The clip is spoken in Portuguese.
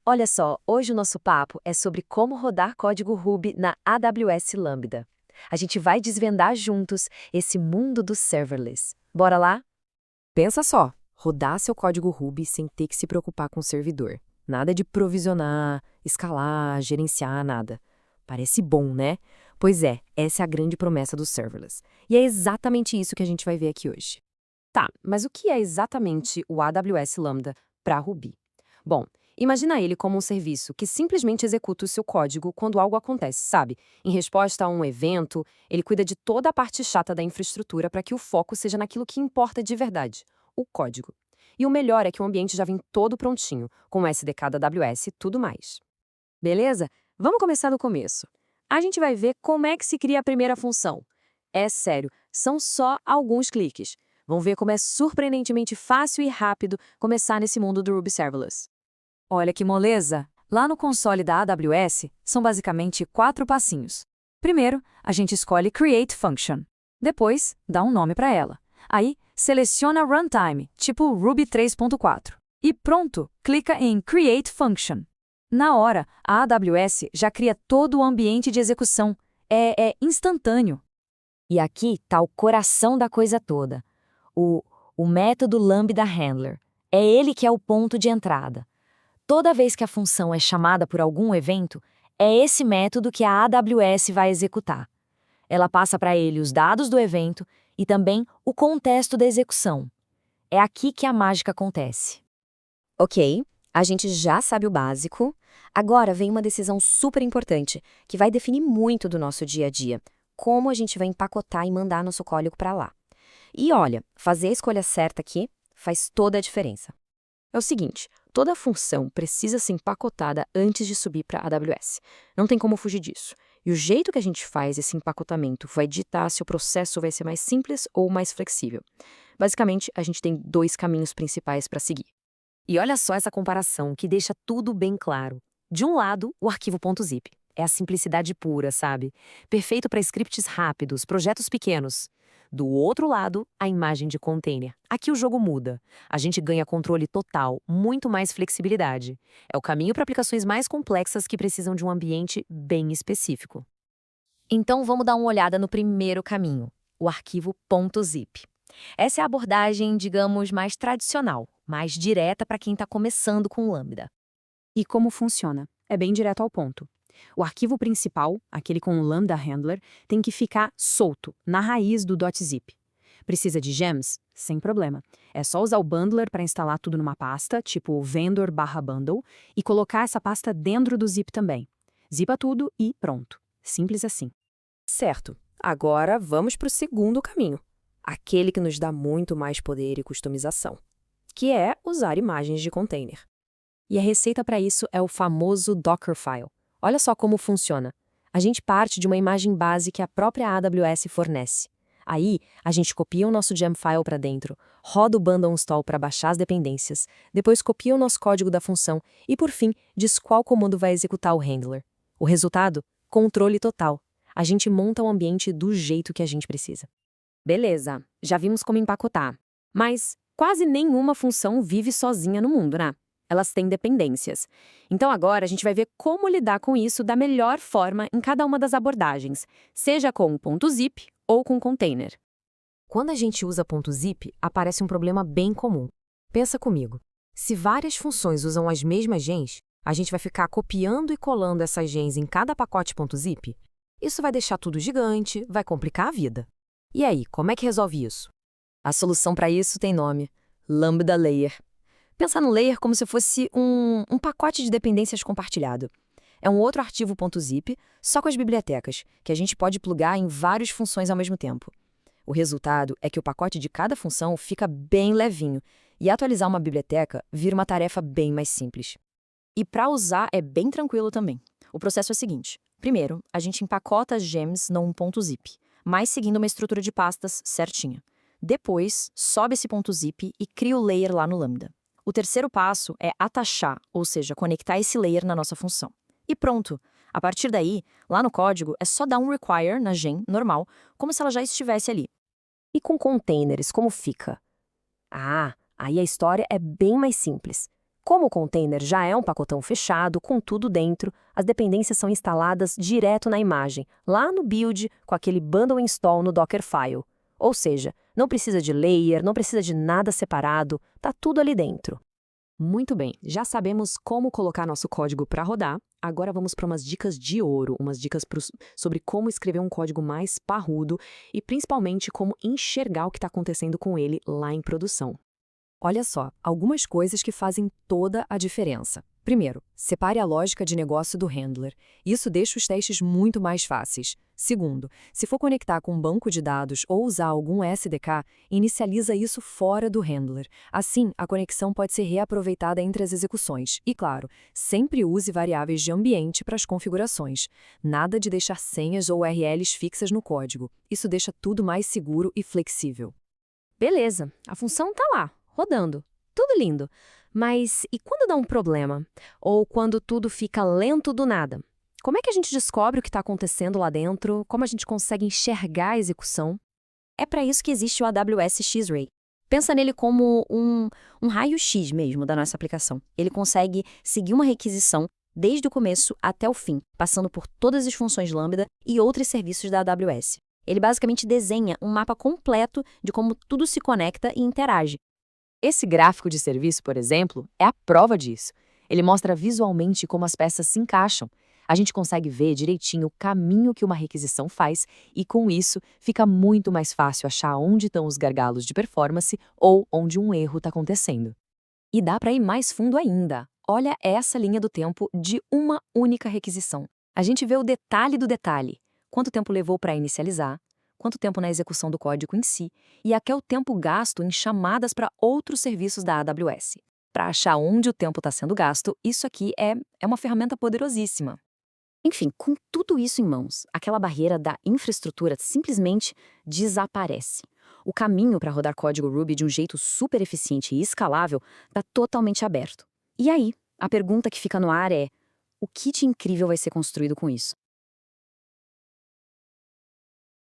Olha só, hoje o nosso papo é sobre como rodar código Ruby na AWS Lambda. A gente vai desvendar juntos esse mundo do serverless. Bora lá? Pensa só, rodar seu código Ruby sem ter que se preocupar com o servidor. Nada de provisionar, escalar, gerenciar, nada. Parece bom, né? Pois é, essa é a grande promessa do serverless. E é exatamente isso que a gente vai ver aqui hoje. Tá, mas o que é exatamente o AWS Lambda para Ruby? Bom, imagina ele como um serviço que simplesmente executa o seu código quando algo acontece, sabe? Em resposta a um evento, ele cuida de toda a parte chata da infraestrutura para que o foco seja naquilo que importa de verdade, o código. E o melhor é que o ambiente já vem todo prontinho, com o SDK da AWS e tudo mais. Beleza? Vamos começar do começo. A gente vai ver como é que se cria a primeira função. É sério, são só alguns cliques. Vamos ver como é surpreendentemente fácil e rápido começar nesse mundo do Ruby Serverless. Olha que moleza! Lá no console da AWS, são basicamente 4 passinhos. Primeiro, a gente escolhe Create Function. Depois, dá um nome para ela. Aí, seleciona Runtime, tipo Ruby 3.4. E pronto, clica em Create Function. Na hora, a AWS já cria todo o ambiente de execução. É instantâneo. E aqui está o coração da coisa toda. O método Lambda Handler. É ele que é o ponto de entrada. Toda vez que a função é chamada por algum evento, é esse método que a AWS vai executar. Ela passa para ele os dados do evento e também o contexto da execução. É aqui que a mágica acontece. Ok, a gente já sabe o básico. Agora vem uma decisão super importante, que vai definir muito do nosso dia a dia. Como a gente vai empacotar e mandar nosso código para lá. E olha, fazer a escolha certa aqui faz toda a diferença. É o seguinte, toda função precisa ser empacotada antes de subir para a AWS. Não tem como fugir disso. E o jeito que a gente faz esse empacotamento vai ditar se o processo vai ser mais simples ou mais flexível. Basicamente, a gente tem 2 caminhos principais para seguir. E olha só essa comparação que deixa tudo bem claro. De um lado, o arquivo .zip. É a simplicidade pura, sabe? Perfeito para scripts rápidos, projetos pequenos. Do outro lado, a imagem de container. Aqui o jogo muda. A gente ganha controle total, muito mais flexibilidade. É o caminho para aplicações mais complexas que precisam de um ambiente bem específico. Então vamos dar uma olhada no primeiro caminho, o arquivo .zip. Essa é a abordagem, digamos, mais tradicional, mais direta para quem está começando com o Lambda. E como funciona? É bem direto ao ponto. O arquivo principal, aquele com o Lambda Handler, tem que ficar solto, na raiz do .zip. Precisa de gems? Sem problema. É só usar o bundler para instalar tudo numa pasta, tipo vendor/bundle, e colocar essa pasta dentro do zip também. Zipa tudo e pronto. Simples assim. Certo, agora vamos para o segundo caminho. Aquele que nos dá muito mais poder e customização, que é usar imagens de container. E a receita para isso é o famoso Dockerfile. Olha só como funciona. A gente parte de uma imagem base que a própria AWS fornece. Aí, a gente copia o nosso gem file para dentro, roda o bundle install para baixar as dependências, depois copia o nosso código da função e, por fim, diz qual comando vai executar o handler. O resultado? Controle total. A gente monta o ambiente do jeito que a gente precisa. Beleza, já vimos como empacotar. Mas quase nenhuma função vive sozinha no mundo, né? Elas têm dependências. Então agora a gente vai ver como lidar com isso da melhor forma em cada uma das abordagens, seja com .zip ou com container. Quando a gente usa .zip, aparece um problema bem comum. Pensa comigo. Se várias funções usam as mesmas gens, a gente vai ficar copiando e colando essas gens em cada pacote .zip? Isso vai deixar tudo gigante, vai complicar a vida. E aí, como é que resolve isso? A solução para isso tem nome: Lambda Layer. Pensa no layer como se fosse um pacote de dependências compartilhado. É um outro arquivo .zip, só com as bibliotecas, que a gente pode plugar em várias funções ao mesmo tempo. O resultado é que o pacote de cada função fica bem levinho, e atualizar uma biblioteca vira uma tarefa bem mais simples. E para usar é bem tranquilo também. O processo é o seguinte: primeiro, a gente empacota as gems num .zip, mas seguindo uma estrutura de pastas certinha. Depois, sobe esse .zip e cria o layer lá no Lambda. O terceiro passo é atachar, ou seja, conectar esse layer na nossa função. E pronto! A partir daí, lá no código, é só dar um require na gen normal, como se ela já estivesse ali. E com containers, como fica? Ah, aí a história é bem mais simples. Como o container já é um pacotão fechado, com tudo dentro, as dependências são instaladas direto na imagem, lá no build, com aquele bundle install no Dockerfile. Ou seja, não precisa de layer, não precisa de nada separado, tá tudo ali dentro. Muito bem, já sabemos como colocar nosso código para rodar. Agora vamos para umas dicas de ouro, umas dicas sobre como escrever um código mais parrudo e principalmente como enxergar o que está acontecendo com ele lá em produção. Olha só, algumas coisas que fazem toda a diferença. Primeiro, separe a lógica de negócio do handler. Isso deixa os testes muito mais fáceis. Segundo, se for conectar com um banco de dados ou usar algum SDK, inicializa isso fora do handler. Assim, a conexão pode ser reaproveitada entre as execuções. E, claro, sempre use variáveis de ambiente para as configurações. Nada de deixar senhas ou URLs fixas no código. Isso deixa tudo mais seguro e flexível. Beleza, a função está lá, rodando. Tudo lindo. Mas e quando dá um problema? Ou quando tudo fica lento do nada? Como é que a gente descobre o que está acontecendo lá dentro? Como a gente consegue enxergar a execução? É para isso que existe o AWS X-Ray. Pensa nele como um raio-x mesmo da nossa aplicação. Ele consegue seguir uma requisição desde o começo até o fim, passando por todas as funções Lambda e outros serviços da AWS. Ele basicamente desenha um mapa completo de como tudo se conecta e interage. Esse gráfico de serviço, por exemplo, é a prova disso. Ele mostra visualmente como as peças se encaixam. A gente consegue ver direitinho o caminho que uma requisição faz e, com isso, fica muito mais fácil achar onde estão os gargalos de performance ou onde um erro está acontecendo. E dá para ir mais fundo ainda. Olha essa linha do tempo de uma única requisição. A gente vê o detalhe do detalhe. Quanto tempo levou para inicializar, quanto tempo na execução do código em si, e até o tempo gasto em chamadas para outros serviços da AWS. Para achar onde o tempo está sendo gasto, isso aqui é uma ferramenta poderosíssima. Enfim, com tudo isso em mãos, aquela barreira da infraestrutura simplesmente desaparece. O caminho para rodar código Ruby de um jeito super eficiente e escalável está totalmente aberto. E aí, a pergunta que fica no ar é: o que de incrível vai ser construído com isso?